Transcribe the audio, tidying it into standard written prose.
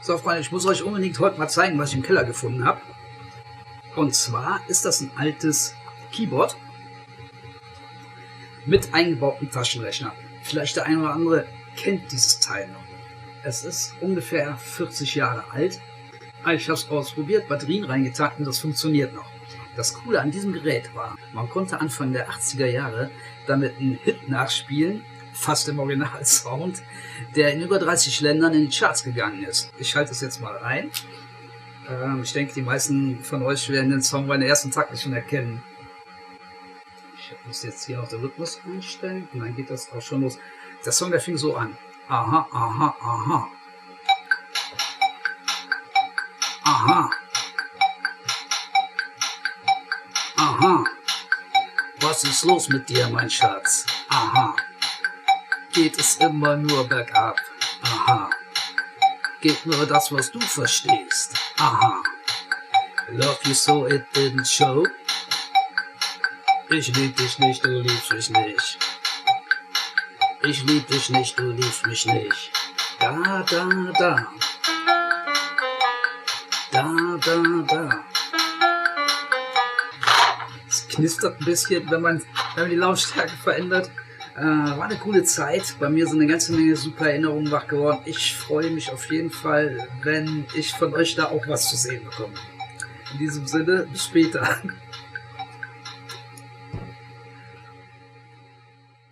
So, Freunde, ich muss euch unbedingt heute mal zeigen, was ich im Keller gefunden habe. Und zwar ist das ein altes Keyboard mit eingebautem Taschenrechner. Vielleicht der eine oder andere kennt dieses Teil noch. Es ist ungefähr 40 Jahre alt. Ich habe es ausprobiert, Batterien reingetan und das funktioniert noch. Das Coole an diesem Gerät war, man konnte Anfang der 80er Jahre damit einen Hit nachspielen, fast im Originalsound, der in über 30 Ländern in die Charts gegangen ist. Ich schalte es jetzt mal rein. Ich denke, die meisten von euch werden den Song bei den ersten Takten schon erkennen. Ich muss jetzt hier noch den Rhythmus einstellen und dann geht das auch schon los. Der Song, der fing so an. Aha, aha, aha. Aha. Aha. Was ist los mit dir, mein Schatz? Aha. Geht es immer nur bergab? Aha. Geht nur das, was du verstehst? Aha. Love you so it didn't show. Ich lieb dich nicht, du liebst mich nicht. Ich lieb dich nicht, du liebst mich nicht. Da, da, da. Da, da, da. Es knistert ein bisschen, wenn man die Lautstärke verändert. War eine coole Zeit. Bei mir sind eine ganze Menge super Erinnerungen wach geworden. Ich freue mich auf jeden Fall, wenn ich von euch da auch was zu sehen bekomme. In diesem Sinne, bis später.